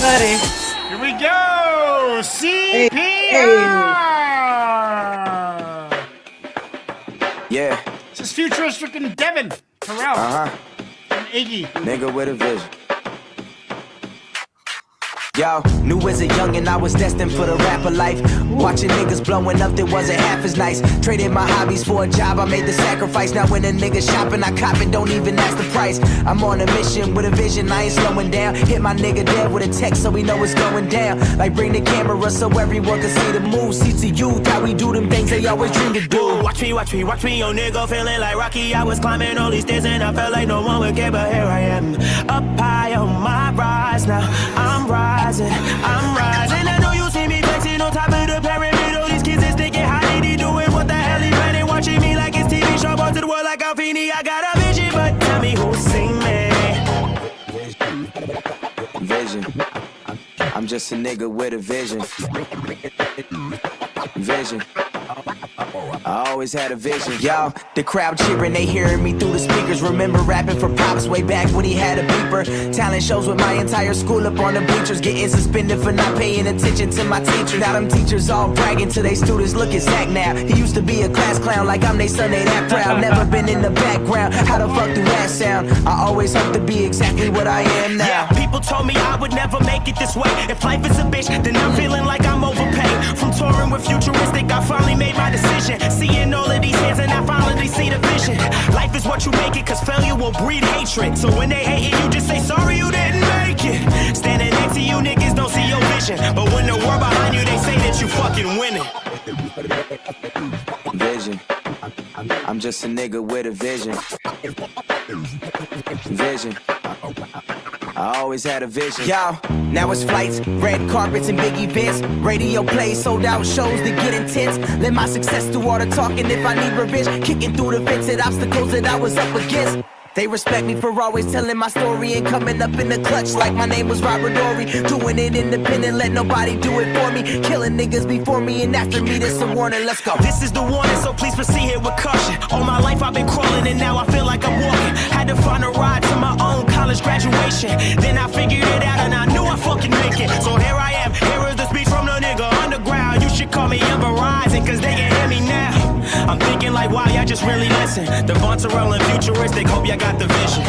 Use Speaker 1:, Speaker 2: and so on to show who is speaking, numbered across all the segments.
Speaker 1: everybody.
Speaker 2: Here we go. CPR.
Speaker 3: Yeah.
Speaker 2: This is Futuristic and Devvon, Terrell, and Iggy.
Speaker 3: Nigga with a vision. Yo, knew as a youngin' I was destined for the rapper life. Watching niggas blowing up that wasn't half as nice. Traded my hobbies for a job, I made the sacrifice. Now when a nigga shopping, I cop it, don't even ask the price. I'm on a mission with a vision, I ain't slowing down. Hit my nigga dead with a text so we know it's going down. Like bring the camera so everyone can see the moves. See to youth, how we do them things they always dream to do.
Speaker 4: Watch me, yo nigga feeling like Rocky. I was climbing all these stairs and I felt like no one would care, but here I am. Up high on my rise now, I'm rising. I know you see me flexing on top of the pyramid. All these kids is thinking how they doing. What the hell he running, watching me like it's TV show. Brought to the world like Alfini. I got a vision, but tell me who's seen me.
Speaker 3: Vision. I'm just a nigga with a vision. Vision. I always had a vision. Yo, the crowd cheering, they hearing me through the speakers. Remember rapping for Pops way back when he had a beeper. Talent shows with my entire school up on the bleachers. Getting suspended for not paying attention to my teacher. Now them teachers all bragging to their students, look at Zach now. He used to be a class clown like I'm they son, they that proud. Never been in the background, how the fuck do that sound? I always hope to be exactly what I am now.
Speaker 4: Yeah, people told me I would never make it this way. If life is a bitch, then I'm feeling like I'm overpaid. From touring with Futuristic, I finally made my decision. Seeing all of these hands and I finally see the vision. Life is what you make it, cause failure will breed hatred. So when they hate it, you just say sorry you didn't make it. Standing next to you niggas don't see your vision, but when the world behind you, they say that you fucking winning.
Speaker 3: Vision. I'm just a nigga with a vision. Vision. I always had a vision. Yo, now it's flights, red carpets and big events. Radio plays, sold out shows that get intense. Let my success do all the talking if I need revenge. Kicking through the fence at obstacles that I was up against. They respect me for always telling my story and coming up in the clutch like my name was Robert Dory. Doing it independent, let nobody do it for me. Killing niggas before me and after me, this a warning, let's go.
Speaker 4: This is the warning, so please proceed here with caution. All my life I've been crawling and now I feel like I'm walking. Had to find a ride to my own college graduation. Then I figured it out and I knew I fucking make it. So here I am, here is the speech from the nigga underground. You should call me Ever Rising, cause they can hear me now. I'm thinking like, wow, y'all just really listen. Devvon, Terrell, and Futuristic, hope y'all got the vision.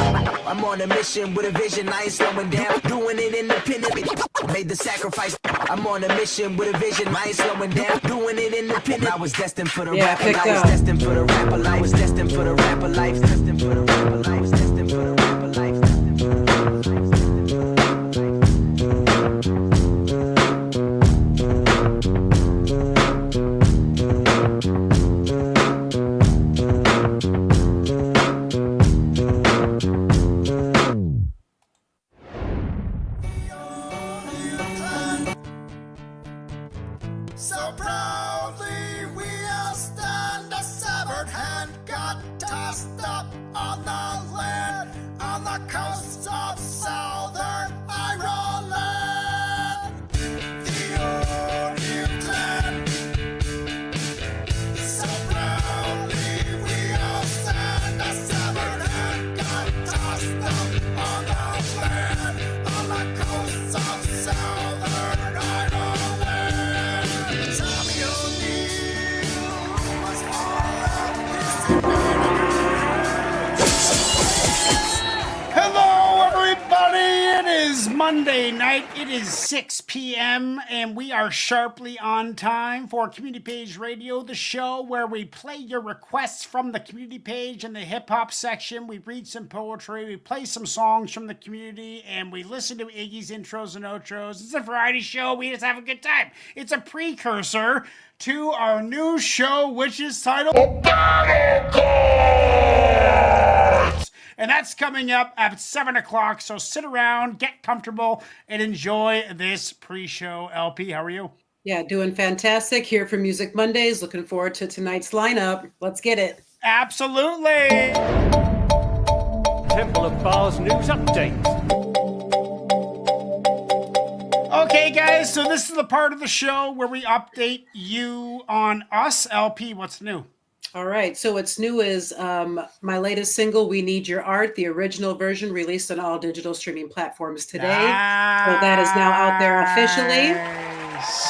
Speaker 3: I'm on a mission with a vision, I ain't slowing down. Doing it independently, made the sacrifice. I'm on a mission with a vision, I ain't slowing down. Doing it independent. I was destined for the rapper life. I was destined for the rapper life. I was destined for the rapper life. Destined for the rapper life. I was destined for the rapper life.
Speaker 5: So proudly we all stand, a severed hand got tossed up on the land, on the coast of southern Ireland. The Onion Clan. So proudly we all stand, a severed hand got tossed up on the land, on the coast of southern Ireland.
Speaker 2: Hello, everybody. It is Monday night. It is 6 p.m. and we are sharply on time for Community Page Radio, the show where we play your requests from the community page in the hip-hop section. We read some poetry, we play some songs from the community, and we listen to Iggy's intros and outros. It's a variety show. We just have a good time. It's a precursor to our new show, which is titled Battle Cards! And that's coming up at 7 o'clock, so sit around, get comfortable, and enjoy this pre-show. LP, how are you?
Speaker 1: Yeah, doing fantastic. Here for Music Mondays. Looking forward to tonight's lineup. Let's get it.
Speaker 2: Absolutely.
Speaker 6: Temple of Bars news update.
Speaker 2: Okay, guys, so this is the part of the show where we update you on us. LP, what's new?
Speaker 1: All right. So what's new is my latest single, "We Need Your Art," the original version released on all digital streaming platforms today. So that is now out there officially.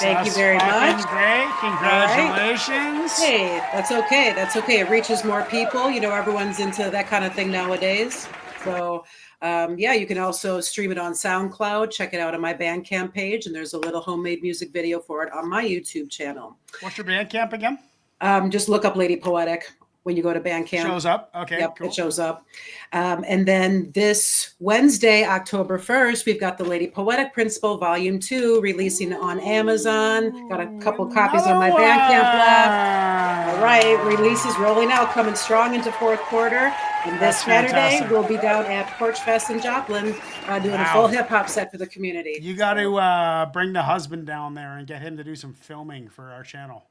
Speaker 1: Thank you very much.
Speaker 2: Great. Congratulations.
Speaker 1: Hey, that's okay. That's okay. It reaches more people. You know, everyone's into that kind of thing nowadays. So, yeah, you can also stream it on SoundCloud. Check it out on my Bandcamp page. And there's a little homemade music video for it on my YouTube channel.
Speaker 2: What's your Bandcamp again?
Speaker 1: Just look up Lady Poetic when you go to Bandcamp.
Speaker 2: Shows up. Okay,
Speaker 1: yep,
Speaker 2: cool.
Speaker 1: It shows up. And then this Wednesday, October 1st, we've got the Lady Poetic Principle Volume 2 releasing on Amazon. Got a couple copies on my Bandcamp left. All right, release is rolling out, coming strong into fourth quarter. And this Saturday, we'll be down at Porch Fest in Joplin doing a full hip-hop set for the community.
Speaker 2: You got to bring the husband down there and get him to do some filming for our channel.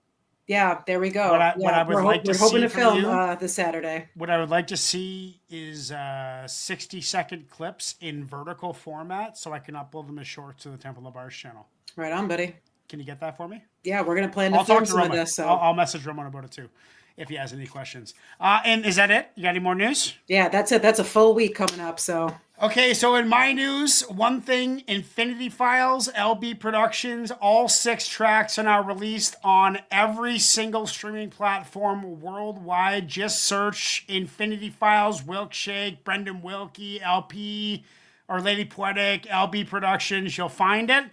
Speaker 1: Yeah, there we go. We're hoping to film this Saturday.
Speaker 2: What I would like to see is 60-second clips in vertical format so I can upload them as shorts to the Temple of Bars channel.
Speaker 1: Right on, buddy.
Speaker 2: Can you get that for me?
Speaker 1: Yeah, we're going to plan to film some of this. So.
Speaker 2: I'll message Roman about it too, if he has any questions. And is that it? You got any more news?
Speaker 1: Yeah, that's it. That's a full week coming up, so...
Speaker 2: Okay, so in my news, one thing, Infinity Files, LB Productions, all 6 tracks are now released on every single streaming platform worldwide. Just search Infinity Files, Wilkshake, Brendan Wilkie, LP, or Lady Poetic, LB Productions. You'll find it.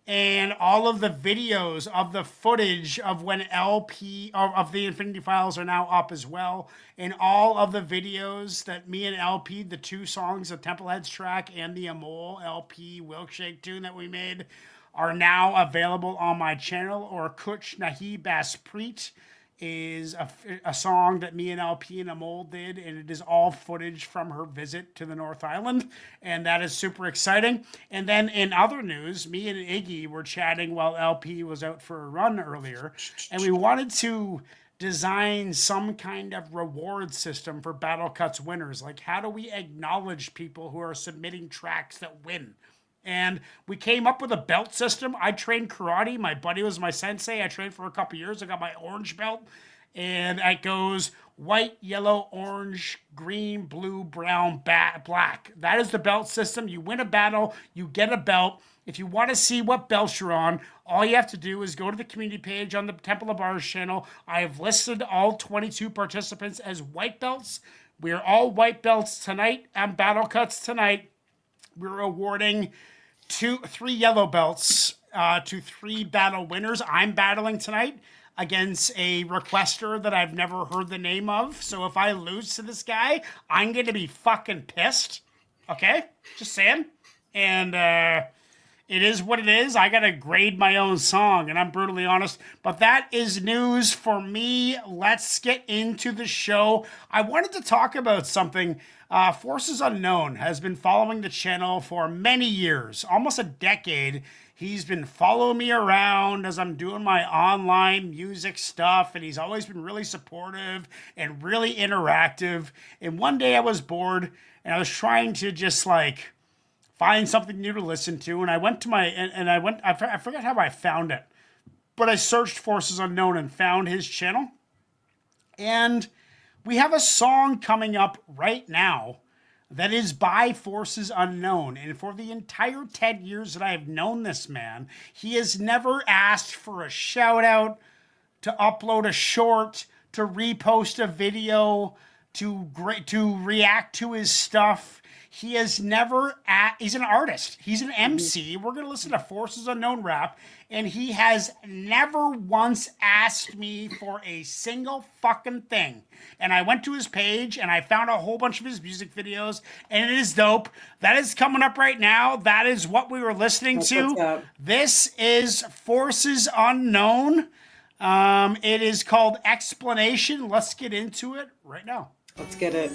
Speaker 2: And all of the videos of the footage of when LP of the Infinity Files are now up as well. And all of the videos that me and LP, the 2 songs, the Templeheads track and the Amol LP Wilkshake tune that we made, are now available on my channel. Or Kuch Nahi Baspreet is a song that me and LP and Amol did, and it is all footage from her visit to the North Island, and that is super exciting. And then in other news, me and Iggy were chatting while LP was out for a run earlier, and we wanted to design some kind of reward system for Battle Cuts winners. Like, how do we acknowledge people who are submitting tracks that win? And we came up with a belt system. I trained karate. My buddy was my sensei. I trained for a couple years. I got my orange belt. And it goes white, yellow, orange, green, blue, brown, black. That is the belt system. You win a battle, you get a belt. If you want to see what belts you're on, all you have to do is go to the community page on the Temple of Bars channel. I have listed all 22 participants as white belts. We are all white belts tonight and Battle Cuts tonight. We're awarding 3 yellow belts to 3 battle winners. I'm battling tonight against a requester that I've never heard the name of. So if I lose to this guy, I'm going to be fucking pissed. Okay? Just saying. And it is what it is. I got to grade my own song, and I'm brutally honest. But that is news for me. Let's get into the show. I wanted to talk about something. Forces Unknown has been following the channel for many years, almost a decade. He's been following me around as I'm doing my online music stuff, and he's always been really supportive and really interactive. And one day I was bored, and I was trying to just like find something new to listen to, and I went to I forget how I found it, but I searched Forces Unknown and found his channel. And we have a song coming up right now that is by Forces Unknown. And for the entire 10 years that I have known this man, he has never asked for a shout out, to upload a short, to repost a video, to react to his stuff. He has never, he's an artist. He's an MC. We're going to listen to Forces Unknown rap. And he has never once asked me for a single fucking thing. And I went to his page and I found a whole bunch of his music videos. And it is dope. That is coming up right now. That is what we were listening to. This is Forces Unknown. It is called Explanation. Let's get into it right now.
Speaker 1: Let's get it.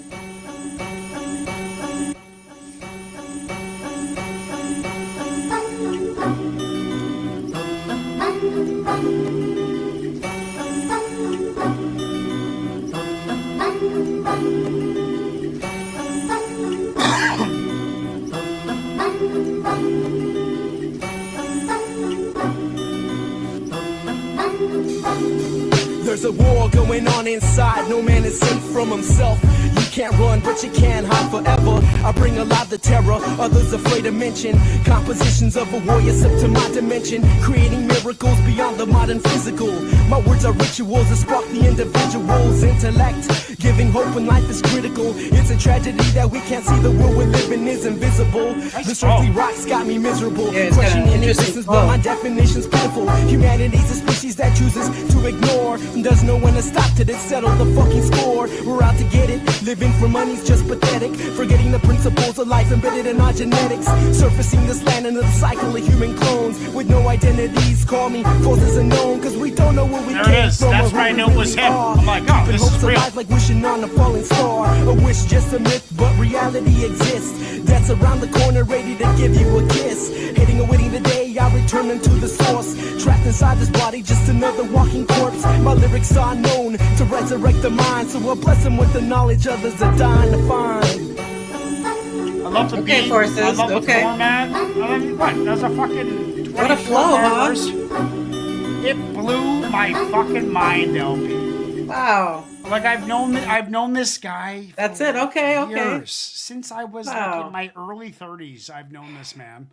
Speaker 3: There's a war going on inside, no man is safe from himself. You can't run, but you can't hide forever. I bring alive the terror, others afraid to mention. Compositions of a warrior up to my dimension, creating miracles beyond the modern physical. My words are rituals that spark the individual's intellect, giving hope when life is critical. It's a tragedy that we can't see the world we're living is invisible. This earthly rocks got me miserable.
Speaker 1: Yeah, it's
Speaker 3: Questioning
Speaker 1: kinda interesting
Speaker 3: existence, but my definition's pitiful. Humanity's a species that chooses to ignore, doesn't know when to stop till it settle the fucking score. We're out to get it, living for money's just pathetic. Forgetting the principles of life embedded in our genetics. Surfacing this land into the cycle of human clones with no identities. Call me forces unknown, cause we don't know where we
Speaker 2: There
Speaker 3: came
Speaker 2: it is.
Speaker 3: from.
Speaker 2: That's
Speaker 3: or
Speaker 2: where I
Speaker 3: who
Speaker 2: knew
Speaker 3: we
Speaker 2: it was
Speaker 3: really
Speaker 2: him.
Speaker 3: are.
Speaker 2: I'm like, oh,
Speaker 3: Keeping
Speaker 2: this
Speaker 3: hopes
Speaker 2: is real.
Speaker 3: alive like wishing on a falling star. A wish just a myth, but reality exists. That's around the corner, ready to give you a kiss. Hitting and waiting the day I return into the source. Trapped inside this body, just another walking corpse. My lyrics are known to resurrect the mind, so we'll bless them with the knowledge others are dying to find.
Speaker 2: I love the
Speaker 1: Okay,
Speaker 2: beat.
Speaker 1: Forces,
Speaker 2: I love the
Speaker 1: okay.
Speaker 2: format. What? That's a fucking 24
Speaker 1: What a flow, huh?
Speaker 2: hours. It blew my fucking mind, LP.
Speaker 1: Wow.
Speaker 2: Like I've known this guy.
Speaker 1: That's
Speaker 2: for
Speaker 1: it. Okay, okay.
Speaker 2: years. Since I was like
Speaker 1: Wow.
Speaker 2: in my early 30s, I've known this man,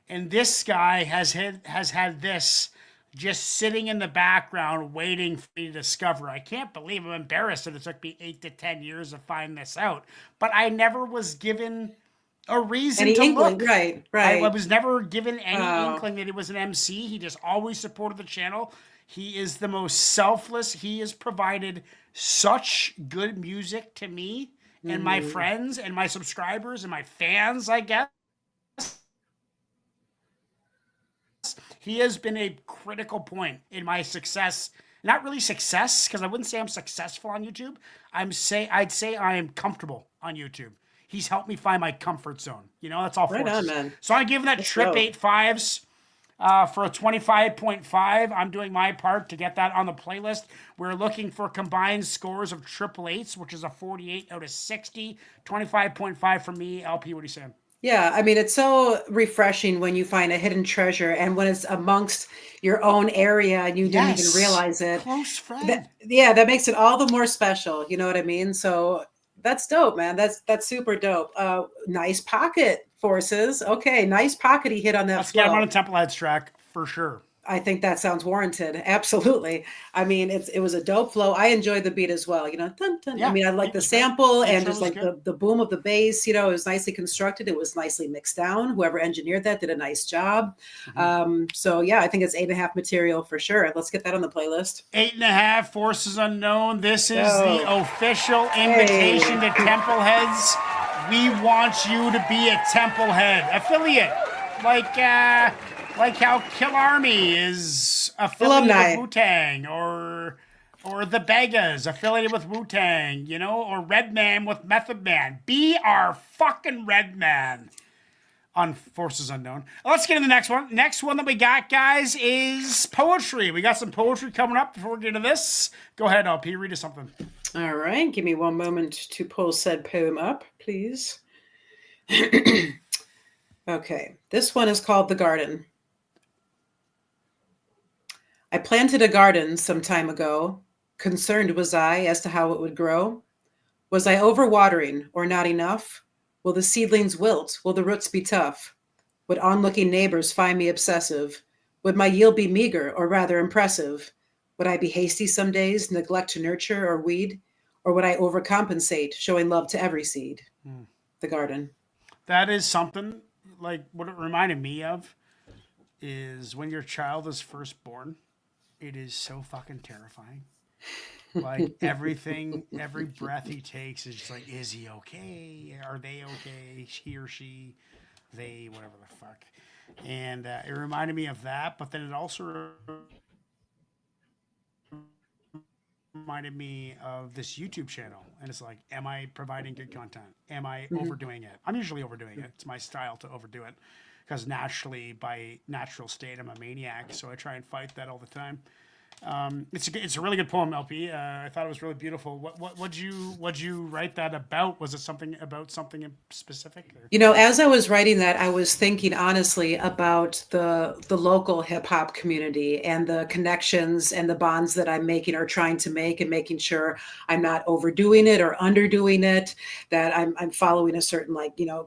Speaker 2: and this guy has had this just sitting in the background waiting for me to discover. I can't believe I'm embarrassed that it took me 8 to 10 years to find this out, but I never was given a reason
Speaker 1: Any
Speaker 2: to
Speaker 1: inkling,
Speaker 2: look.
Speaker 1: right, right.
Speaker 2: I was never given any
Speaker 1: Wow.
Speaker 2: inkling that he was an MC. He just always supported the channel. He is the most selfless. He has provided such good music to me and my friends and my subscribers and my fans, I guess. He has been a critical point in my success. Not really success, because I wouldn't say I'm successful on YouTube. I'd say I am comfortable on YouTube. He's helped me find my comfort zone. You know, that's all.
Speaker 1: Right
Speaker 2: Forces.
Speaker 1: on, man.
Speaker 2: So I'm giving that trip
Speaker 1: dope.
Speaker 2: 8.5s for a 25.5. I'm doing my part to get that on the playlist. We're looking for combined scores of triple eights, which is a 48 out of 60. 25.5 for me. LP, what are you saying?
Speaker 1: Yeah, I mean, it's so refreshing when you find a hidden treasure and when it's amongst your own area and you didn't even realize it.
Speaker 2: Close friend.
Speaker 1: That makes it all the more special. You know what I mean? So that's dope, man. That's super dope. Nice pocket, Forces. Okay, nice pocket he hit on that
Speaker 2: Let's get him
Speaker 1: flow.
Speaker 2: on a Templeheads track for sure.
Speaker 1: I think that sounds warranted. Absolutely. I mean, it was a dope flow. I enjoyed the beat as well. You know, dun, dun.
Speaker 2: Yeah,
Speaker 1: I mean, I like
Speaker 2: it
Speaker 1: the
Speaker 2: was great.
Speaker 1: sample and
Speaker 2: Intro
Speaker 1: just
Speaker 2: was
Speaker 1: like
Speaker 2: good.
Speaker 1: the boom of the bass. You know, it was nicely constructed. It was nicely mixed down. Whoever engineered that did a nice job. So yeah, I think it's 8.5 material for sure. Let's get that on the playlist.
Speaker 2: 8.5, Forces Unknown. This is
Speaker 1: Yo.
Speaker 2: the official invitation to Templeheads. We want you to be a Templehead affiliate, like how Kill Army is affiliated
Speaker 1: Alumni.
Speaker 2: with Wu-Tang, or the Begas affiliated with Wu-Tang, you know, or Redman with Method Man. Be our fucking Redman on Forces Unknown. Let's get into the next one. Next one that we got, guys, is poetry. We got some poetry coming up before we get into this. Go ahead, LP, read us something.
Speaker 1: All right. Give me one moment to pull said poem up, please. Okay. This one is called The Garden. I planted a garden some time ago. Concerned was I as to how it would grow. Was I overwatering or not enough? Will the seedlings wilt? Will the roots be tough? Would onlooking neighbors find me obsessive? Would my yield be meager or rather impressive? Would I be hasty some days, neglect to nurture or weed? Or would I overcompensate, showing love to every seed? The garden.
Speaker 2: That is something, like, what it reminded me of is when your child is first born, it is so fucking terrifying. Like, everything, every breath he takes is just like, is he okay? Are they okay? He or she, they, whatever the fuck. And it reminded me of that, but then it also reminded me of this YouTube channel. And it's like, am I providing good content? Am I overdoing it? I'm usually overdoing it. It's my style to overdo it. Because naturally, by natural state, I'm a maniac. So I try and fight that all the time. It's a really good poem, LP. I thought it was really beautiful. What'd you write that about? Was it something in specific? Or?
Speaker 1: You know, as I was writing that, I was thinking honestly about the local hip hop community and the connections and the bonds that I'm making or trying to make, and making sure I'm not overdoing it or underdoing it, that I'm following a certain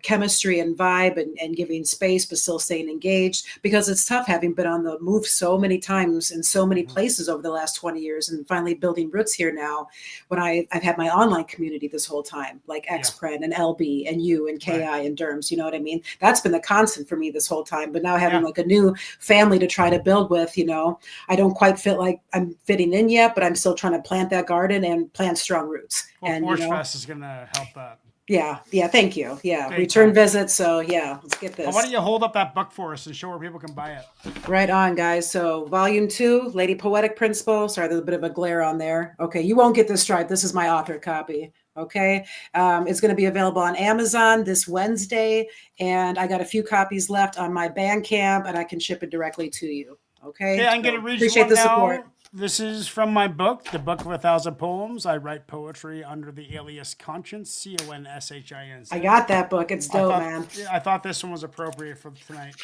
Speaker 1: chemistry and vibe and giving space, but still staying engaged, because it's tough having been on the move so many times in so many places over the last 20 years and finally building roots here now, when I've had my online community this whole time, like XPren and LB and you and KI and Derms, you know what I mean? That's been the constant for me this whole time. But now having like a new family to try to build with, I don't quite feel like I'm fitting in yet, but I'm still trying to plant that garden and plant strong roots.
Speaker 2: Well,
Speaker 1: and
Speaker 2: Forge Fest is going to help that.
Speaker 1: Yeah, thank you. Yeah, return visits. So let's get this.
Speaker 2: Well, why don't you hold up that book for us and show where people can buy it?
Speaker 1: Right on, guys. So volume 2, Lady Poetic Principle. Sorry, there's a bit of a glare on there. Okay, you won't get this stripe. This is my author copy. Okay, it's going to be available on Amazon this Wednesday, and I got a few copies left on my Bandcamp, and I can ship it directly to you. Okay.
Speaker 2: Yeah, I'm going to read
Speaker 1: appreciate
Speaker 2: you one
Speaker 1: the
Speaker 2: now.
Speaker 1: support.
Speaker 2: This is from my book, The Book of 1,000 Poems. I write poetry under the alias Conscience, CONSHINC.
Speaker 1: I got that book. It's dope, man.
Speaker 2: I thought this one was appropriate for tonight.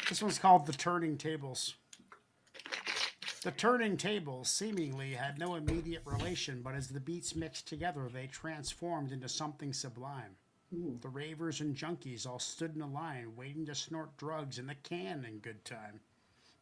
Speaker 2: This one's called The Turning Tables. The turning tables seemingly had no immediate relation, but as the beats mixed together, they transformed into something sublime. Ooh. The ravers and junkies all stood in a line, waiting to snort drugs in the can in good time.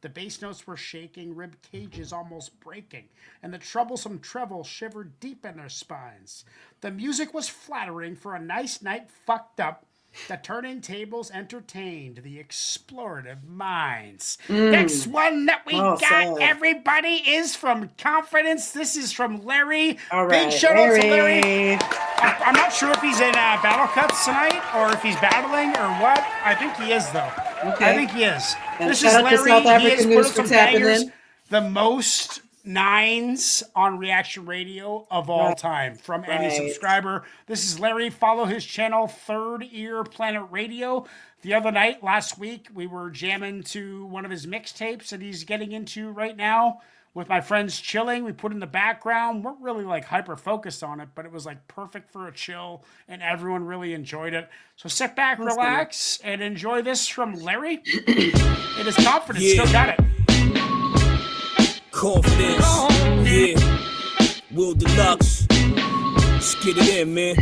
Speaker 2: The bass notes were shaking, rib cages almost breaking, and the troublesome treble shivered deep in their spines. The music was flattering for a nice night fucked up. The turning tables entertained the explorative minds. Next one that we got, everybody, is from Confidence. This is from Larry.
Speaker 1: All right,
Speaker 2: big shout out to Larry. I'm not sure if he's in Battle Cuts tonight or if he's battling or what. I think he is, though. Okay. I think he is.
Speaker 1: And this is Larry. South African
Speaker 2: he has
Speaker 1: news
Speaker 2: put some bangers. The most 9s on Reaction Radio of all time from any subscriber. This is Larry. Follow his channel, Third Ear Planet Radio. The other night, last week, we were jamming to one of his mixtapes that he's getting into right now with my friends chilling. We put in the background. We're really hyper focused on it, but it was perfect for a chill, and everyone really enjoyed it. So sit back, relax, and enjoy this from Larry. It is Confidence. Still got it.
Speaker 6: Confidence, Will Deluxe, let's get it in, man.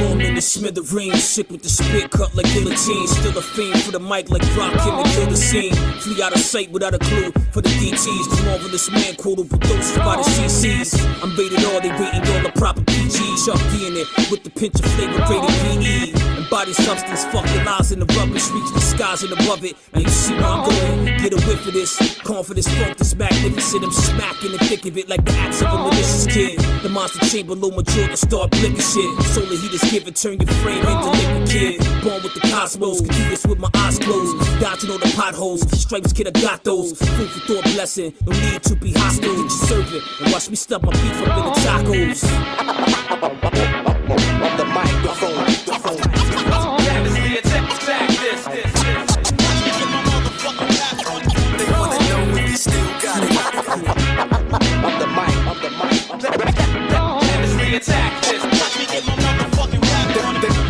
Speaker 6: Warm in the smithereens, sick with the spit cut like guillotine. Still a fiend for the mic like Rock in the kill the scene. Flee out of sight without a clue for the DTs. The marvelous man quoted with those by the CCs. I'm rated R, they rating all the proper PGs. Chuck D in it with the pinch of flavor rated PE. Body substance, fuck the lies in the rubbish, reach the skies and above it. And you see where I'm going, get a whiff of this. Confidence, funk this magnificent. I'm smacking the thick of it like the axe of a malicious kid. The monster chamber low mature to start blinking shit. Solar heat is given, turn your frame into liquid kid. Born with the cosmos, can do this with my eyes closed. Dodging all the potholes, stripes kid, I got those. Food for thought blessing, no need to be hostile. Get your servant and watch me stuff my beef up in the tacos.
Speaker 3: The microphone.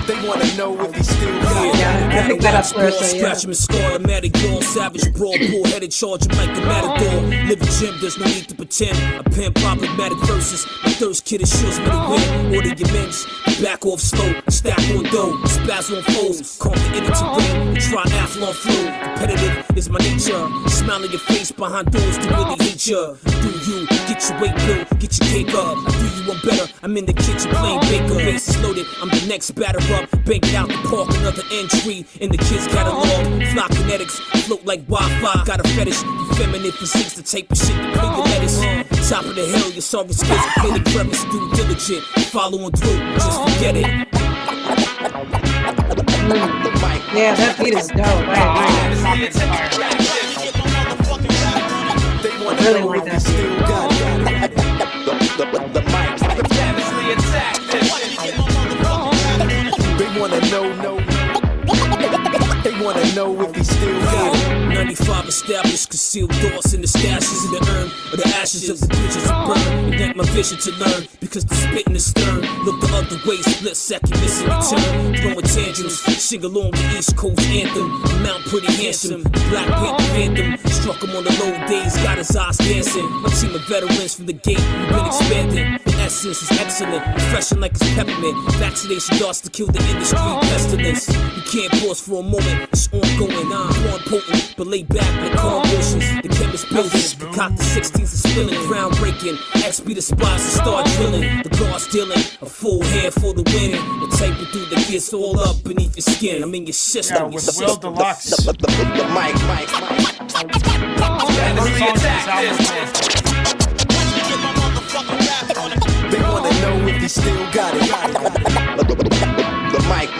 Speaker 3: They wanna know if he still got it.
Speaker 1: I think that
Speaker 6: Scratch him and scar him at a yawn. Savage, broad, bull-headed, charge him like a matador. Living gym, there's no need to pretend. A pen problematic versus my thirst kid assures me to win. Order your mints, back off slow, stack on dough, spaz on foes, conquer any terrain, triathlon flow. Competitive is my nature. Smile on your face behind doors to really hate ya. Do you get your weight built, get your cake up? I do you one better. I'm in the kitchen playing baker. Base is loaded, I'm the next batter up. Bank it out the park, another entry in the kids' catalog. Fly kinetics, float like Wi-Fi. Got a fetish for feminine physiques, the tape of shit to pay your lettuce. Top of the hill, your sorry skills, pay the crevice, do diligent. Following through, just forget it.
Speaker 1: Yeah, that beat is dope. I really like that beat.
Speaker 3: The mic. They wanna know. They wanna know if he's still got it.
Speaker 6: 95 established concealed thoughts in the stashes in the urn or the ashes of the bridges to burn. Ignite my vision to learn because the spitting is stern. Look the other way, split second, missing return. Throwing tantrums, sing along the East Coast anthem. I'm out pretty handsome, Black Panther phantom. Struck him on the low days, got his eyes dancing. My team of veterans from the gate, we've been expanding. The essence is excellent, refreshing like it's peppermint. Vaccination darts to kill the industry pestilence. You can't pause for a moment, it's ongoing. I'm potent, but lay back like calm motions. The chemist building, the cop the 16s is spilling, groundbreaking. X be the spots and start drilling. The guard's dealing, a full hand for the win. The type of dude that gets all up beneath your skin. I'm in your system.
Speaker 2: Yeah, with Will Deluxe.
Speaker 3: The mic. They wanna know if he still got it. The mic.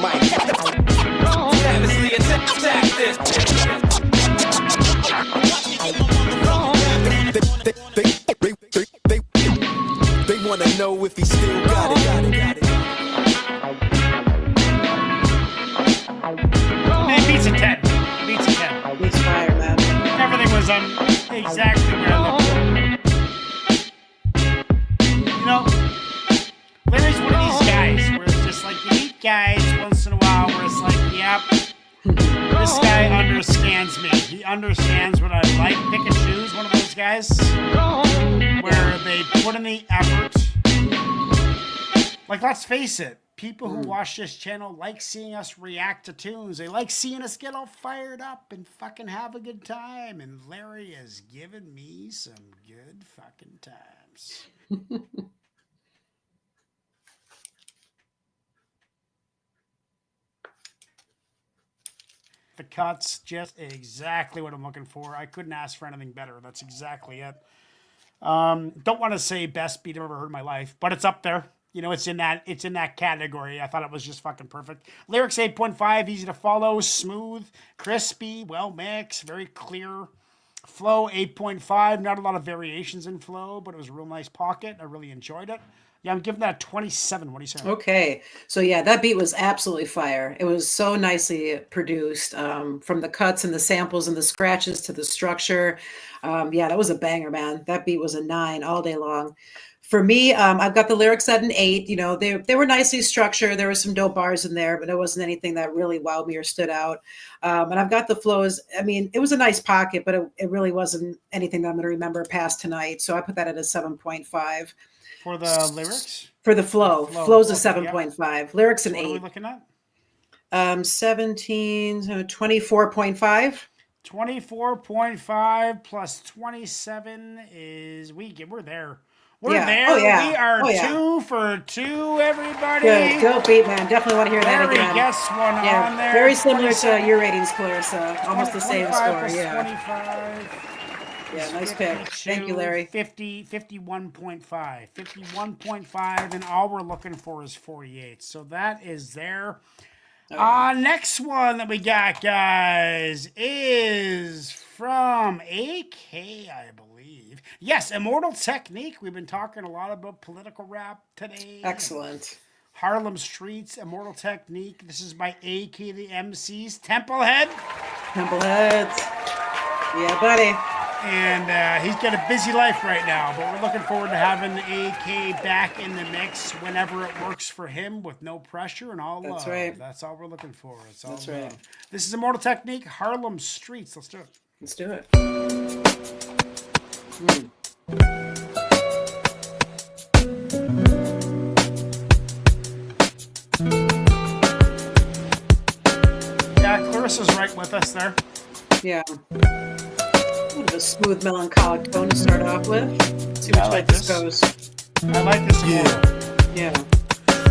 Speaker 3: They wanna know if he still got it.
Speaker 2: It beats a 10. Beats a 10.
Speaker 1: Beats fire, man.
Speaker 2: Everything was exactly where I looked for. You know, Larry's one of these guys where it's just like you meet guys once in a while where it's like, yep, this guy understands me. He understands what I like. Pick and choose, one of those guys where they put in the effort. Like, let's face it, people who watch this channel like seeing us react to tunes. They like seeing us get all fired up and fucking have a good time. And Larry has given me some good fucking times. The cuts, just exactly what I'm looking for. I couldn't ask for anything better. That's exactly it. Don't want to say best beat I've ever heard in my life, but it's up there. You know, it's in that category. I thought it was just fucking perfect. Lyrics 8.5, easy to follow, smooth, crispy, well mixed, very clear. Flow 8.5, not a lot of variations in flow, but it was a real nice pocket. I really enjoyed it. Yeah, I'm giving that a 27. What do you say?
Speaker 1: Okay. So yeah, that beat was absolutely fire. It was so nicely produced, from the cuts and the samples and the scratches to the structure. Yeah, that was a banger, man. That beat was a 9 all day long. For me, I've got the lyrics at an 8. You know, they were nicely structured. There were some dope bars in there, but it wasn't anything that really wowed me or stood out. And I've got the flows. I mean, it was a nice pocket, but it really wasn't anything that I'm going to remember past tonight. So I put that at a 7.5.
Speaker 2: For the lyrics?
Speaker 1: For the flow. Flow's a 7.5. Yeah. Lyrics an 8.
Speaker 2: What are we looking at?
Speaker 1: 24.5.
Speaker 2: 24.5 plus 27 is we're there. We're
Speaker 1: Yeah.
Speaker 2: there.
Speaker 1: Oh, yeah.
Speaker 2: We are
Speaker 1: Oh, yeah.
Speaker 2: 2 for 2, everybody.
Speaker 1: Good. Dope beat, man. Definitely want to hear that
Speaker 2: Larry
Speaker 1: again.
Speaker 2: gets one
Speaker 1: Yeah.
Speaker 2: on there.
Speaker 1: Very similar to
Speaker 2: 27,
Speaker 1: your ratings, Clarissa. Almost the same
Speaker 2: 25
Speaker 1: score.
Speaker 2: plus
Speaker 1: Yeah.
Speaker 2: 25.
Speaker 1: Yeah, nice pick. Thank you, Larry.
Speaker 2: 51.5. 51.5, and all we're looking for is 48. So that is there.
Speaker 1: Okay.
Speaker 2: Next one that we got, guys, is from AK, I believe. Yes, Immortal Technique. We've been talking a lot about political rap today.
Speaker 1: Excellent.
Speaker 2: Harlem Streets, Immortal Technique. This is by AKtheEmcee's Templehead.
Speaker 1: Templeheads. Yeah, buddy.
Speaker 2: And he's got a busy life right now, but we're looking forward to having AK back in the mix whenever it works for him with no pressure and all love.
Speaker 1: That's right.
Speaker 2: That's all we're looking for. It's all
Speaker 1: That's
Speaker 2: love.
Speaker 1: right.
Speaker 2: This is Immortal Technique, Harlem Streets. Let's do it.
Speaker 1: Let's do it.
Speaker 2: Yeah, Clarissa's right with us there.
Speaker 1: Yeah. A bit of a smooth, melancholic tone to start off with. Let's see which
Speaker 2: I
Speaker 1: way
Speaker 2: like
Speaker 1: this
Speaker 2: this.
Speaker 1: goes.
Speaker 2: I like this Immortal.
Speaker 1: Yeah.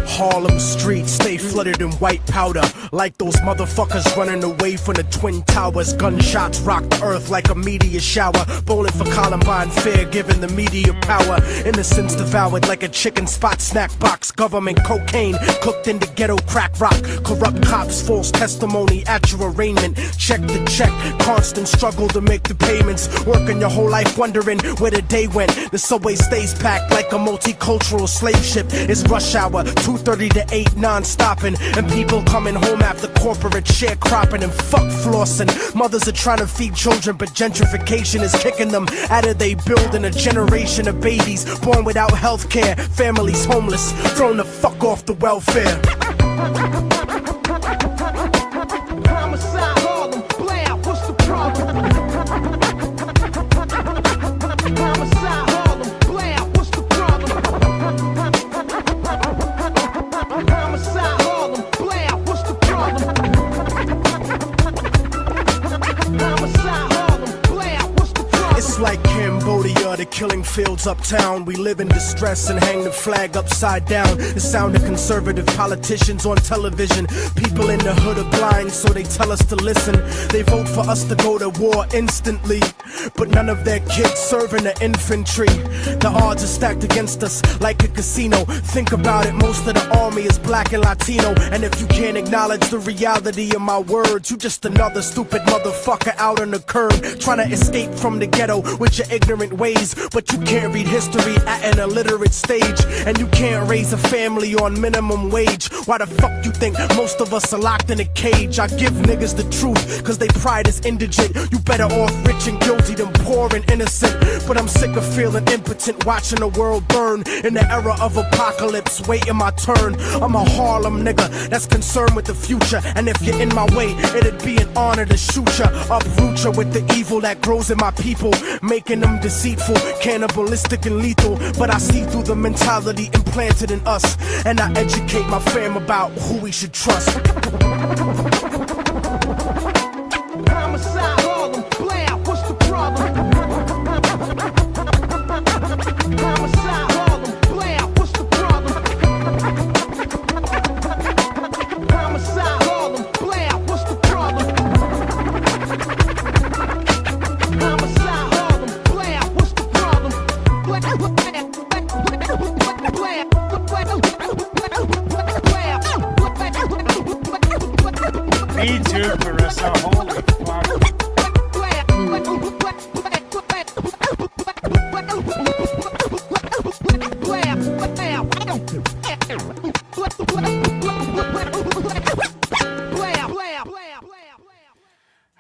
Speaker 7: Harlem streets stay flooded in white powder, like those motherfuckers running away from the Twin Towers. Gunshots rock the earth like a meteor shower. Bowling for Columbine, fear giving the media power. Innocence devoured like a chicken spot snack box. Government cocaine cooked into ghetto crack rock. Corrupt cops, false testimony at your arraignment. Check the check, constant struggle to make the payments. Working your whole life wondering where the day went. The subway stays packed like a multicultural slave ship. It's rush hour, 2 6:30 to 8 non-stopping, and people coming home after corporate sharecropping and fuck flossing. Mothers are trying to feed children, but gentrification is kicking them out of they building. A generation of babies born without health care, families homeless, thrown the fuck off the welfare.
Speaker 6: Homicide, Harlem, blam, what's the problem? Homicide, Harlem, blam, what's the problem? Homicide, Harlem, blam, what's the problem? Homicide, Harlem, blam, what's the problem?
Speaker 7: It's like Cambodia, the killing fields uptown. We live in distress and hang the flag upside down. The sound of conservative politicians on television. People in the hood are blind, so they tell us to listen. They vote for us to go to war instantly, but none of their kids serve in the infantry. The odds are stacked against us like a casino. Think about it, most of the army is black and Latino. And if you can't acknowledge the reality of my words, you just another stupid motherfucker out on the curb, trying to escape from the ghetto with your ignorant ways. But you can't read history at an illiterate stage, and you can't raise a family on minimum wage. Why the fuck you think most of us are locked in a cage? I give niggas the truth, cause they pride is indigent. You better off rich and guilty than poor and innocent. But I'm sick of feeling impotent, watching the world burn. In the era of apocalypse, waiting my turn. I'm a Harlem nigga that's concerned with the future, and if you're in my way, it'd be an honor to shoot ya, uproot ya with the evil that grows in my people, making them deceitful, cannibalistic and lethal. But I see through the mentality implanted in us, and I educate my fam about who we should trust.
Speaker 6: Homicide, Harlem, blam, what's the problem? Homicide, Harlem, blam, what's the problem? Homicide, Harlem, blam, what's the problem? Homicide, Harlem, blam, what's the problem?
Speaker 2: Me too, Clarissa. Holy fuck.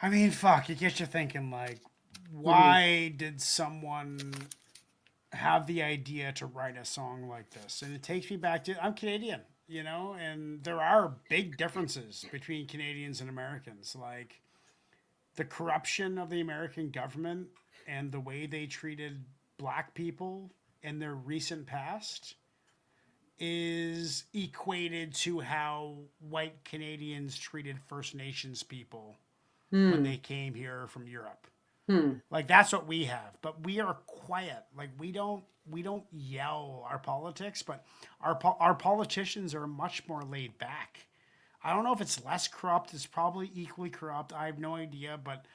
Speaker 2: I mean, fuck, it gets you thinking, like, why did someone have the idea to write a song like this? And it takes me back to, I'm Canadian, you know, and there are big differences between Canadians and Americans. Like, the corruption of the American government and the way they treated black people in their recent past is equated to how white Canadians treated First Nations people when they came here from Europe. Like, that's what we have, but we are quiet. Like, we don't yell our politics, but our politicians are much more laid back. I don't know if it's less corrupt. It's probably equally corrupt. I have no idea, but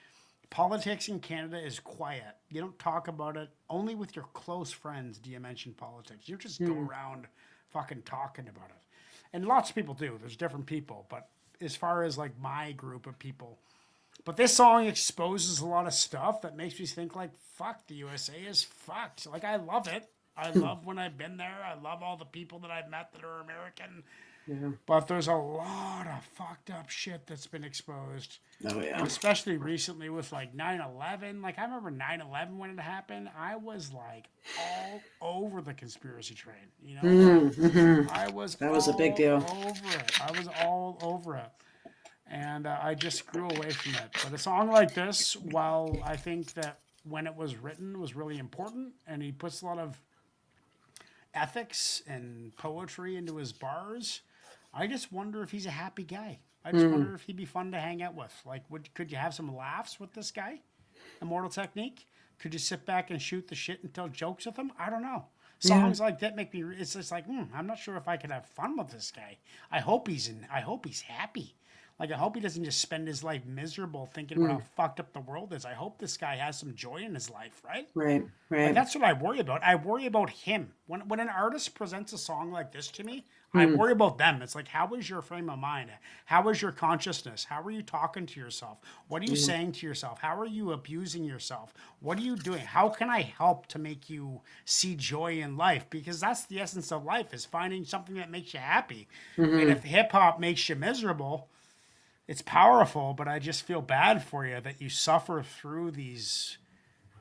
Speaker 2: politics in Canada is quiet. You don't talk about it. Only with your close friends do you mention politics. You just go around fucking talking about it. And lots of people do. There's different people, but as far as like my group of people, but this song exposes a lot of stuff that makes me think like, fuck, the USA is fucked. Like, I love it. I love when I've been there. I love all the people that I've met that are American. Yeah. But there's a lot of fucked up shit that's been exposed.
Speaker 1: Oh, yeah.
Speaker 2: And especially recently with like 9/11. Like, I remember 9/11 when it happened. I was like all over the conspiracy train. You know?
Speaker 1: That was a big deal.
Speaker 2: Over it. I was all over it. And I just grew away from it. But a song like this, while I think that when it was written was really important, and he puts a lot of ethics and poetry into his bars, I just wonder if he's a happy guy. I just wonder if he'd be fun to hang out with. Like, could you have some laughs with this guy? Immortal Technique? Could you sit back and shoot the shit and tell jokes with him? I don't know. Songs like that make me. It's just like, I'm not sure if I could have fun with this guy. I hope he's happy. Like, I hope he doesn't just spend his life miserable thinking about how fucked up the world is. I hope this guy has some joy in his life, right?
Speaker 1: Right.
Speaker 2: Like, that's what I worry about. I worry about him. When an artist presents a song like this to me, I worry about them. It's like, how is your frame of mind? How is your consciousness? How are you talking to yourself? What are you saying to yourself? How are you abusing yourself? What are you doing? How can I help to make you see joy in life? Because that's the essence of life, is finding something that makes you happy. And if hip hop makes you miserable, it's powerful, but I just feel bad for you that you suffer through these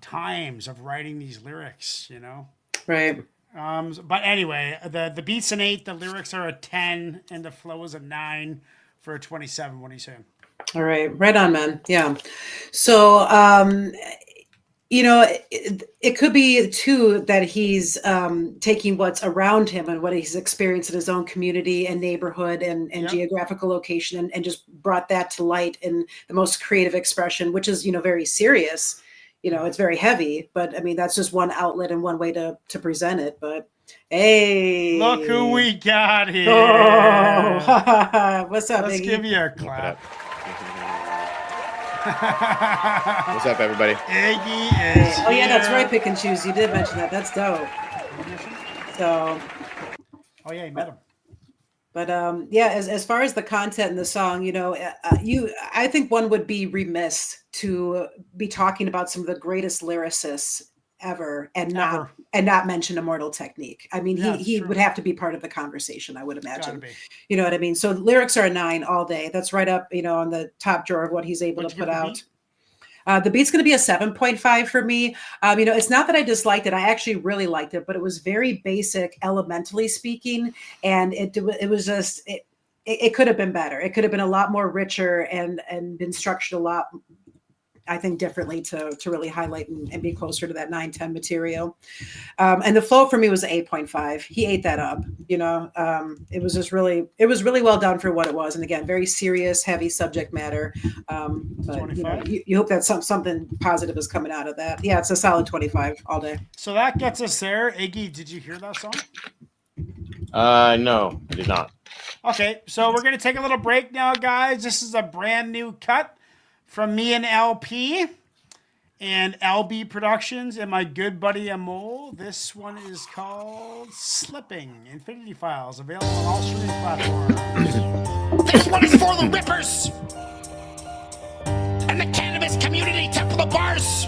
Speaker 2: times of writing these lyrics, you know?
Speaker 1: Right.
Speaker 2: But anyway, the beat's an 8, the lyrics are a 10, and the flow is a 9 for a 27. What are you saying?
Speaker 1: All right. Right on, man. Yeah. So, you know, it could be too that he's taking what's around him and what he's experienced in his own community and neighborhood and geographical location and just brought that to light in the most creative expression, which is, you know, very serious. You know, it's very heavy, but I mean, that's just one outlet and one way to present it. But hey,
Speaker 2: Look who we got here.
Speaker 1: Oh, what's up,
Speaker 2: Let's
Speaker 1: Iggy?
Speaker 2: give you a clap.
Speaker 8: What's up, everybody?
Speaker 2: Iggy is
Speaker 1: Oh yeah, that's
Speaker 2: here.
Speaker 1: right. Pick and choose. You did mention that. That's dope. So,
Speaker 2: Oh yeah, you met him.
Speaker 1: but yeah, as far as the content in the song, you know, I think one would be remiss to be talking about some of the greatest lyricists ever and
Speaker 2: Ever.
Speaker 1: not mention Immortal Technique. I mean,
Speaker 2: Yeah,
Speaker 1: he
Speaker 2: true.
Speaker 1: would have to be part of the conversation, I would
Speaker 2: Gotta
Speaker 1: imagine.
Speaker 2: be.
Speaker 1: You know what I mean? So lyrics are a 9 all day. That's right up, you know, on the top drawer of what he's able
Speaker 2: What'd
Speaker 1: to
Speaker 2: you
Speaker 1: put
Speaker 2: give the
Speaker 1: out.
Speaker 2: beat?
Speaker 1: The beat's going to be a 7.5 for me. You know, it's not that I disliked it. I actually really liked it, but it was very basic, elementally speaking. And it was just, it could have been better. It could have been a lot more richer and been structured a lot, I think, differently to really highlight and be closer to that 9-10 material. And the flow for me was 8.5. He ate that up, you know. It was really well done for what it was. And again, very serious, heavy subject matter. But you know,
Speaker 2: 25?
Speaker 1: you hope that something positive is coming out of that. Yeah, it's a solid 25 all day.
Speaker 2: So that gets us there. Iggy, did you hear that song?
Speaker 8: No, I did not.
Speaker 2: Okay, so we're gonna take a little break now, guys. This is a brand new cut from me and LP and LB Productions and my good buddy Amol. This one is called Slipping. Infinity Files, available on all streaming platforms.
Speaker 5: This one is for the rippers and the cannabis community temple of bars.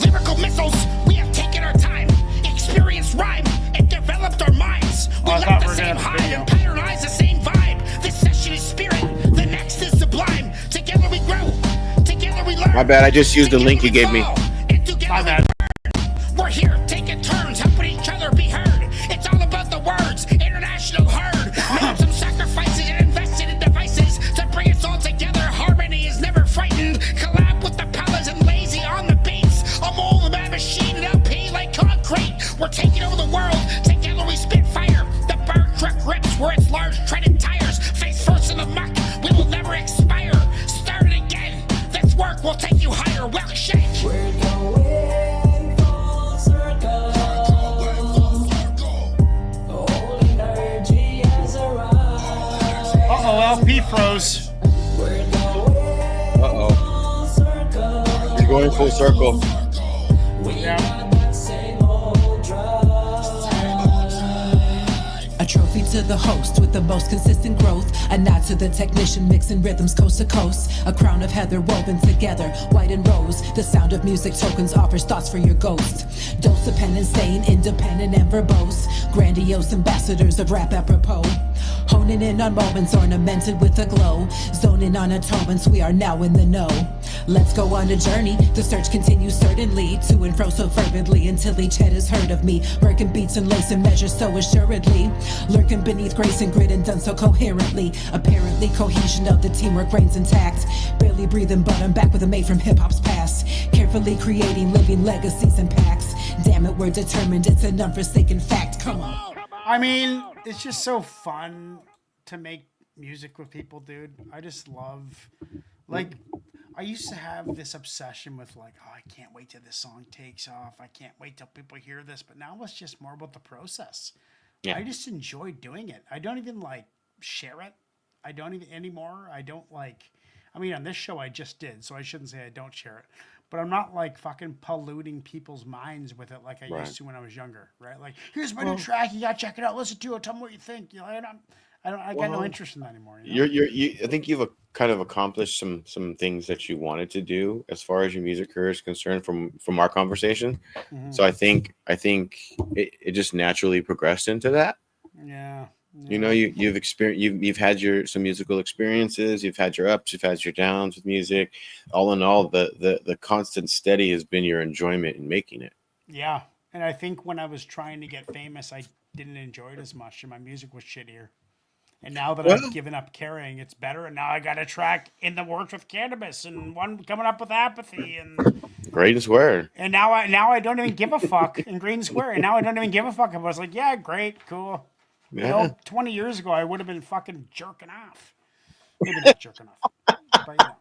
Speaker 5: Lyrical missiles, we have taken our time, experienced rhyme, and developed our minds. We
Speaker 2: I
Speaker 5: left
Speaker 2: thought
Speaker 5: the
Speaker 2: we were
Speaker 5: same
Speaker 2: gonna have
Speaker 5: high
Speaker 2: video.
Speaker 5: and patternized the same vibe. This session is spirit, the next is sublime. Together we grow, together we learn.
Speaker 8: My bad, I just used the link you gave me.
Speaker 5: And together
Speaker 2: My
Speaker 5: we
Speaker 2: bad.
Speaker 5: We're here taking turns, helping each other be heard. It's all about the words, international herd. Made some sacrifices and invested in devices to bring us all together. Harmony is never frightened. Collab with the palace and lazy on the beats. I'm all the man machine and LP like concrete. We're taking over the world, together we spit fire. The bird truck rips where it's large treaded tires. Face first in the muck, we will never expire. Start it again, this work will take you higher. Well, shake. We're going full circle. All energy has arrived.
Speaker 2: Uh-oh, LP froze.
Speaker 8: Uh-oh. He's going full circle.
Speaker 2: Yeah.
Speaker 9: A trophy to the host with the most consistent growth. A nod to the technician mixing rhythms coast to coast. A crown of heather woven together, white and rose. The sound of music tokens offers thoughts for your ghost. Dose of pen insane, independent and verbose. Grandiose ambassadors of rap apropos. Honing in on moments ornamented with a glow. Zoning on atonements, we are now in the know. Let's go on a journey. The search continues certainly. To and fro so fervently until each head has heard of me. Working beats and lace and measure so assuredly. Lurking beneath grace and grit and done so coherently. Apparently cohesion of the teamwork reigns intact. Barely breathing but I'm back with a mate from hip-hop's past. Carefully creating living legacies and packs. Damn it, we're determined, it's an unforsaken fact. Come on.
Speaker 2: I mean, it's just so fun to make music with people, dude. I just love, like, I used to have this obsession with, like, oh, I can't wait till this song takes off. I can't wait till people hear this. But now it's just more about the process.
Speaker 8: Yeah.
Speaker 2: I just enjoy doing it. I don't even, like, share it. I don't even anymore. I don't like. I mean, on this show I just did, so I shouldn't say I don't share it. But I'm not like fucking polluting people's minds with it like I used to when I was younger, right? Like, here's my new track, you gotta check it out, listen to it, tell me what you think. You know, I got no interest in that anymore. You know?
Speaker 8: I think you've kind of accomplished some things that you wanted to do as far as your music career is concerned from our conversation. So I think it just naturally progressed into that.
Speaker 2: Yeah.
Speaker 8: You know, you've experienced, you've had some musical experiences, you've had your ups, you've had your downs with music. All in all, the constant steady has been your enjoyment in making it.
Speaker 2: Yeah, and I think when I was trying to get famous, I didn't enjoy it as much, and my music was shittier. And now that I've given up caring, it's better. And now I got a track in the works with Cannabis, and one coming up with Apathy, and
Speaker 8: Great and Square.
Speaker 2: And now I don't even give a fuck in Green Square. And now I don't even give a fuck. I was like, yeah, great, cool.
Speaker 8: Yeah.
Speaker 2: You know, 20 years ago, I would have been fucking jerking off. Maybe not jerking off. But, you know.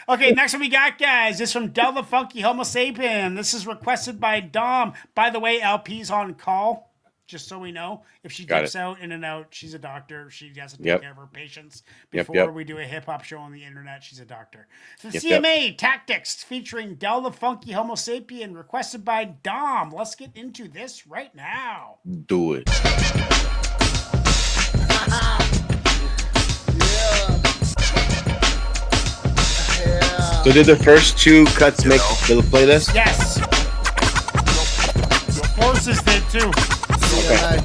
Speaker 2: Okay, next one we got, guys, is from Tha Funkee Homosapien. This is requested by Dom. By the way, LP's on call, just so we know. If she dips out in and out, she's a doctor. She has to take care of her patients. Before we do a hip-hop show on the internet, she's a doctor. So CMA Tactics featuring Tha Funkee Homosapien, requested by Dom. Let's get into this right now.
Speaker 8: Do it. So did the first two cuts make the playlist?
Speaker 2: Yes. Forces did too.
Speaker 8: Okay.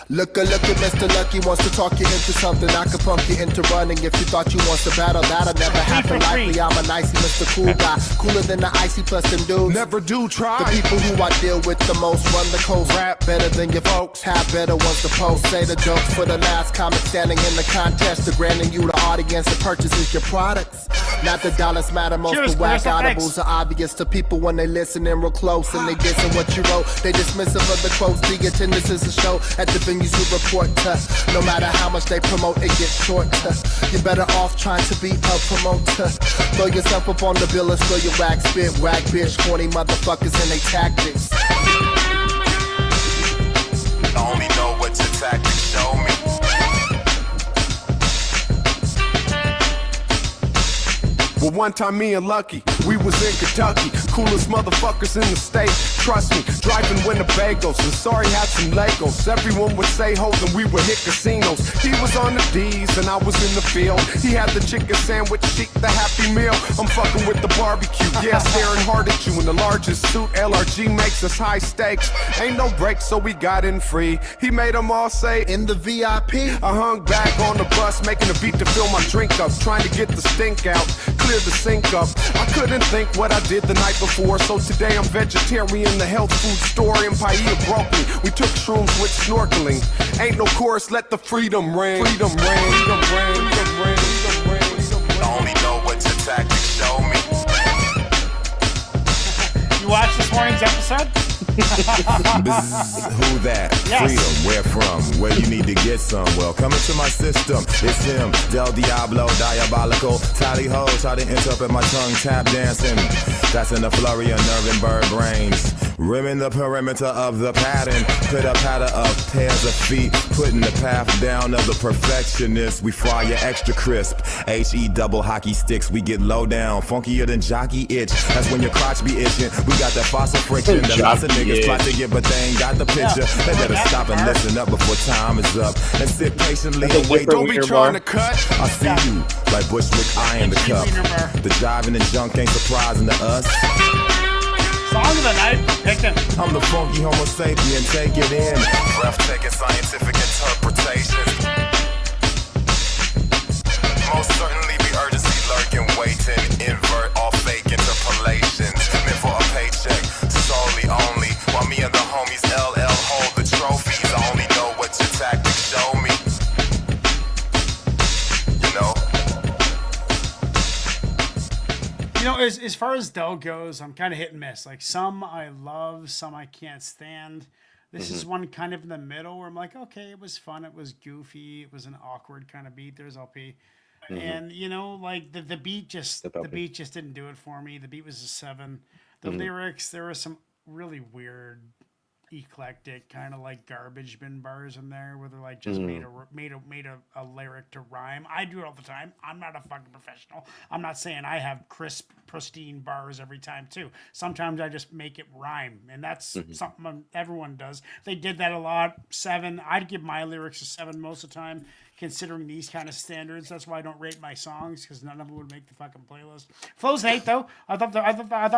Speaker 5: Look at Mr. Lucky wants to talk you into something. I could pump you into running if you thought you wants to battle. That'll never happen likely. I'm a nicey Mr. Cool Guy. Cooler than the icy plus them dudes.
Speaker 7: Never do try.
Speaker 5: The people who I deal with the most run the coast. Rap better than your folks. Have better ones to post. Say the jokes for the last comic standing in the contest. To granting you the audience that purchases your products. Not the dollars matter most.
Speaker 2: Cheers,
Speaker 5: the whack
Speaker 2: Chris,
Speaker 5: audibles are obvious to people when they listen in real close. And they dissing what you wrote. They dismissive of the quotes. The attendance is a show at the venue. You report to. No matter how much they promote, it gets short to. You're better off trying to be a promoter. Throw yourself up on the bill and spill your whack spit, whack bitch, corny motherfuckers and they tactics.
Speaker 10: I only know what your tactics show me.
Speaker 7: Well, one time me and Lucky, we was in Kentucky, coolest motherfuckers in the state. Trust me, driving Winnebagos, and sorry had some Legos. Everyone would say hoes and we would hit casinos. He was on the D's and I was in the field. He had the chicken sandwich, sheik the Happy Meal. I'm fucking with the barbecue, yeah, staring hard at you in the largest suit. LRG makes us high stakes. Ain't no break, so we got in free. He made them all say,
Speaker 5: in the VIP.
Speaker 7: I hung back on the bus, making a beat to fill my drink up, trying to get the stink out. Clear the sink up. I couldn't think what I did the night before, so today I'm vegetarian. The health food store in Paia broke me. We took shrooms with snorkeling. Ain't no chorus, let the freedom ring. Freedom ring. Freedom ring. Freedom ring. Freedom ring. Freedom ring.
Speaker 10: I only know what your tactics show me.
Speaker 2: You watched this morning's episode?
Speaker 11: Who that?
Speaker 2: Yes.
Speaker 11: Freedom, where from? Where you need to get some? Well, come into my system. It's him, Del Diablo, diabolical. Tally ho, try to interrupt my tongue, tap dancing. That's in the flurry of Nuremberg brains. Rimming the perimeter of the pattern. Put a patter of pairs of feet. Putting the path down of the perfectionist. We fire extra crisp. H-E double hockey sticks. We get low down. Funkier than jockey itch. That's when your crotch be itching. We got that fossil friction. That lots of niggas plot to get, but they ain't got the picture. They better stop and listen up before time is up. And sit patiently and wait.
Speaker 7: Don't be trying to cut.
Speaker 11: I see you like Bushwick eye in the cup. The jiving and junk ain't surprising to us.
Speaker 2: Song of the night for picking.
Speaker 11: I'm the funky homo sapien, take it in.
Speaker 10: Breathtaking scientific interpretation. Most certainly be urgency lurking, waiting. Invert all fake interpolations. Meant for a paycheck, solely only. While me and the homies LL hold the trophies. I only know what your tactics show me. You know?
Speaker 2: You know, as far as Del goes, I'm kind of hit and miss. Like, some I love, some I can't stand. This is one kind of in the middle where I'm like, okay, it was fun, it was goofy, it was an awkward kind of beat. There's LP. And you know, like the beat just
Speaker 8: Step up
Speaker 2: the
Speaker 8: it.
Speaker 2: beat just didn't do it for me. The beat was a 7. The
Speaker 8: Mm-hmm.
Speaker 2: lyrics, there were some really weird, eclectic kind of like garbage bin bars in there where they're like just made a lyric to rhyme. I do it all the time. I'm not a fucking professional. I'm not saying I have crisp, pristine bars every time too. Sometimes I just make it rhyme, and that's something everyone does. They did that a lot. 7. I'd give my lyrics a 7 most of the time, considering these kind of standards. That's why I don't rate my songs, because none of them would make the fucking playlist. Flow's an 8 though. I thought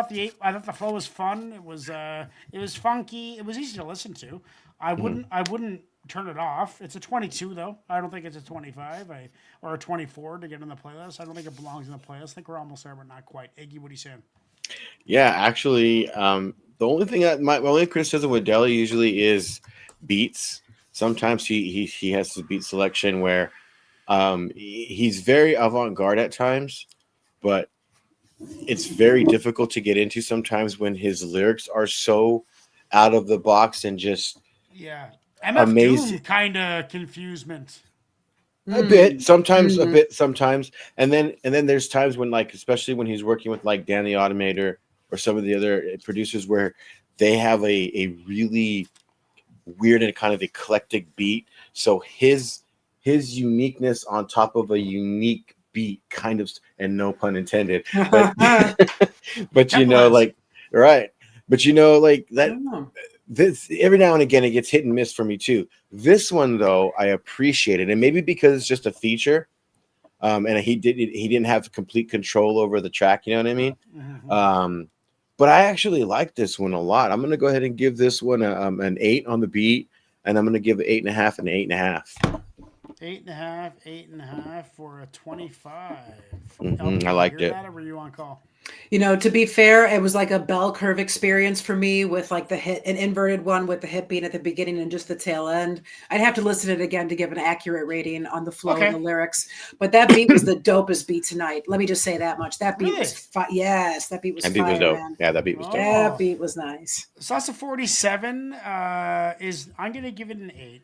Speaker 2: the flow was fun. It was funky. It was easy to listen to. I wouldn't turn it off. It's a 22 though. I don't think it's a 25 or a 24 to get in the playlist. I don't think it belongs in the playlist. I think we're almost there, but not quite. Iggy, what are you saying?
Speaker 8: Yeah, actually, the only thing my only criticism with Deli usually is beats. Sometimes he has the beat selection where he's very avant-garde at times, but it's very difficult to get into sometimes when his lyrics are so out of the box and just
Speaker 2: Yeah. MF
Speaker 8: amazing.
Speaker 2: Doom kind of confusement.
Speaker 8: A bit sometimes, and then there's times when, like, especially when he's working with like Dan the Automator or some of the other producers, where they have a really weird and kind of eclectic beat. So his uniqueness on top of a unique beat, kind of, and no pun intended, but but you know, like, right, but you know, like that. This every now and again it gets hit and miss for me too. This one though, I appreciate it, and maybe because it's just a feature, and he didn't have complete control over the track. You know what I mean? But I actually like this one a lot. I'm gonna go ahead and give this one an 8 on the beat, and I'm gonna give it 8.5 and 8.5.
Speaker 2: 8.5, 8.5 for a 25.
Speaker 8: I liked it.
Speaker 2: That, or were you on call?
Speaker 1: You know, to be fair, it was like a bell curve experience for me, with like an inverted one with the hit beat at the beginning and just the tail end. I'd have to listen to it again to give an accurate rating on the flow and the lyrics. But that beat was the dopest beat tonight. Let me just say that much. That beat was yes, that beat was
Speaker 8: That beat was dope.
Speaker 1: man.
Speaker 8: Yeah, that beat was dope.
Speaker 1: That beat was nice.
Speaker 2: So that's a 47. I'm gonna give it an 8.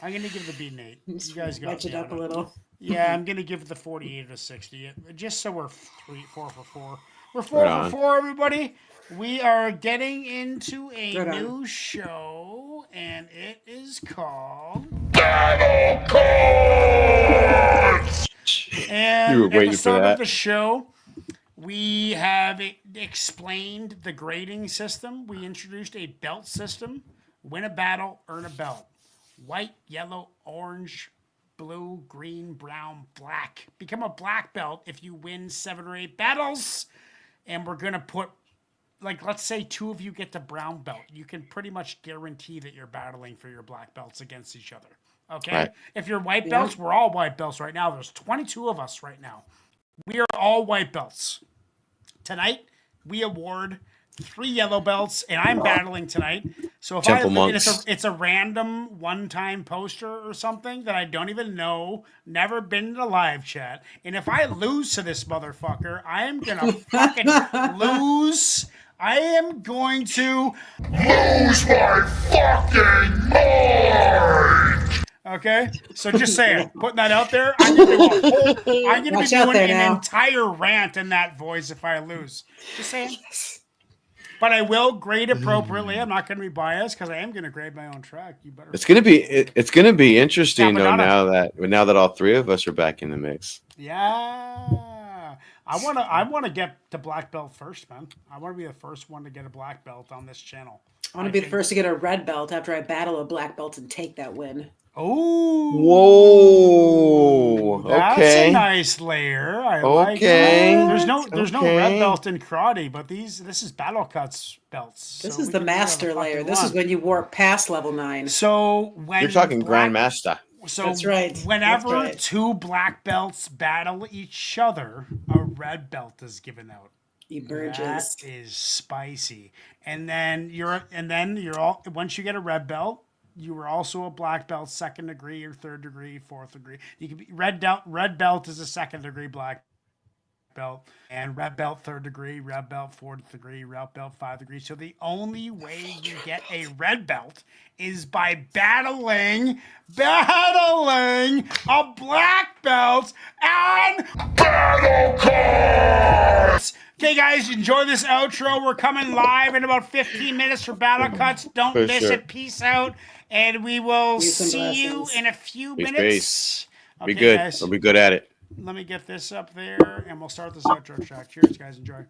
Speaker 2: I'm gonna give the beat an 8. You guys got
Speaker 1: Match it up a little.
Speaker 2: Yeah, I'm gonna give the 48 a 60. Just so we're 4 for 4. We're 4
Speaker 8: Right
Speaker 2: for 4, everybody. We are getting into a new show, and it is called Battle Cards. And
Speaker 8: You were
Speaker 2: at the
Speaker 8: waiting for
Speaker 2: start
Speaker 8: that.
Speaker 2: of the show, we have explained the grading system. We introduced a belt system. Win a battle, earn a belt. White, yellow, orange, blue, green, brown, black. Become a black belt if you win 7 or 8 battles. And we're going to put, like, let's say 2 of you get the brown belt. You can pretty much guarantee that you're battling for your black belts against each other. Okay?
Speaker 8: Right.
Speaker 2: If you're white belts, we're all white belts right now. There's 22 of us right now. We are all white belts. Tonight, we award 3 yellow belts, and I'm battling tonight. So if it's a random one-time poster or something that I don't even know, never been in a live chat, and if I lose to this motherfucker, I am gonna fucking lose. I am going to lose my fucking mind. Okay, so just saying, putting that out there. I'm gonna be doing an entire rant in that voice if I lose. Just saying. But I will grade appropriately. I'm not going to be biased because I am going to grade my own track. You better.
Speaker 8: It's gonna be interesting though, now that all 3 of us are back in the mix.
Speaker 2: Yeah, I wanna get to black belt first, man. I want to be the first one to get a black belt on this channel.
Speaker 1: I want to be the first to get a red belt after I battle a black belt and take that win.
Speaker 2: Oh,
Speaker 8: whoa!
Speaker 2: That's
Speaker 8: okay,
Speaker 2: a nice layer. I like that. There's no red belt in karate, but this is Battle Cuts belts.
Speaker 1: This is the master layer. This is when you warp past level 9.
Speaker 2: So when
Speaker 8: you're talking Grandmaster.
Speaker 2: So
Speaker 1: that's right.
Speaker 2: Whenever 2 black belts battle each other, a red belt is given out.
Speaker 1: Emerges.
Speaker 2: That is spicy. And then you're all once you get a red belt, you were also a black belt, 2nd degree or 3rd degree, 4th degree. You can be red belt is a 2nd degree black belt, and red belt 3rd degree, red belt 4th degree, red belt 5th degree. So the only way you get a red belt is by battling a black belt and battle cuts. Okay, guys, enjoy this outro. We're coming live in about 15 minutes for battle cuts. Don't
Speaker 8: For
Speaker 2: miss
Speaker 8: sure.
Speaker 2: it. Peace out, and we will
Speaker 1: Peace and
Speaker 2: see you
Speaker 1: blessings.
Speaker 2: in a few
Speaker 8: Peace,
Speaker 2: minutes.
Speaker 8: peace.
Speaker 2: Okay,
Speaker 8: Be good.
Speaker 2: guys.
Speaker 8: We'll be good at it.
Speaker 2: Let me get this up there, and we'll start this outro track. Cheers, guys. Enjoy.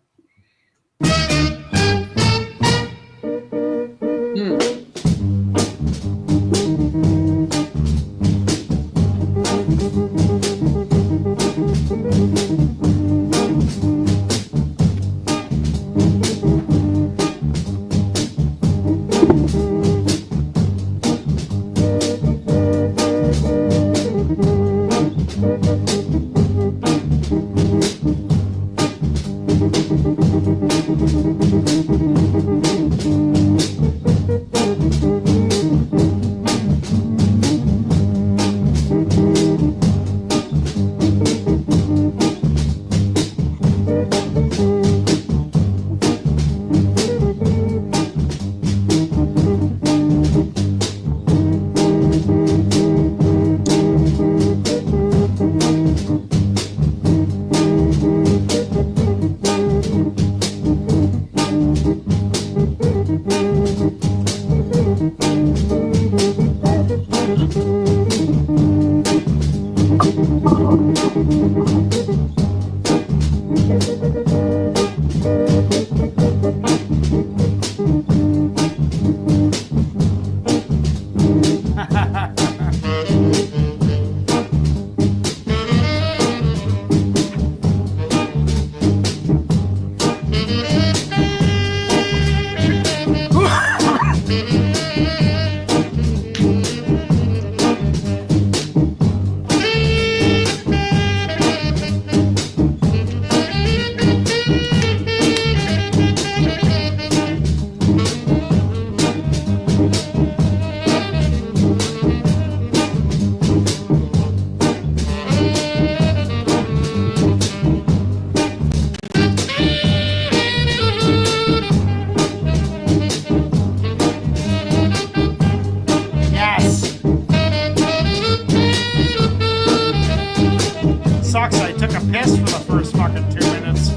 Speaker 2: Sucks, I took a piss for the first fucking 2 minutes.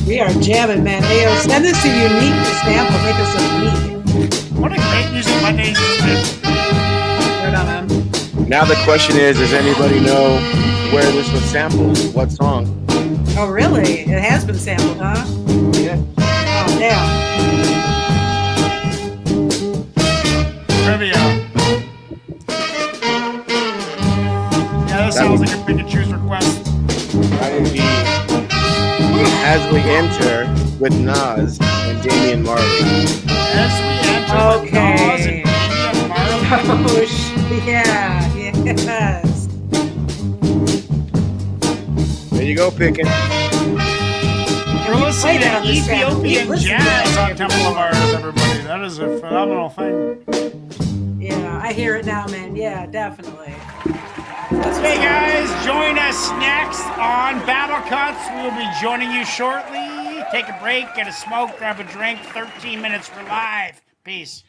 Speaker 1: We are jamming, man. Hey, yo, send us a unique sample. Make us a unique.
Speaker 2: What a great music Mondays is.
Speaker 1: Right on, man.
Speaker 8: Now the question is, does anybody know where this was sampled? What song?
Speaker 1: Oh, really? It has been sampled, huh?
Speaker 8: Yeah.
Speaker 1: Oh, damn.
Speaker 2: Trivia. Yeah, this sounds like a pick and choose request.
Speaker 8: That would be As We Enter with Nas and Damian Marley.
Speaker 2: As we enter with Nas and Damian Marley.
Speaker 1: Oh, yeah. Yes.
Speaker 8: There you go, picking.
Speaker 2: We're listening to Ethiopian jazz on Temple of Ours, everybody. That is a phenomenal thing.
Speaker 1: Yeah, I hear it now, man. Yeah, definitely.
Speaker 2: Hey guys, join us next on Battle Cuts. We will be joining you shortly. Take a break, get a smoke, grab a drink. 13 minutes for live. Peace.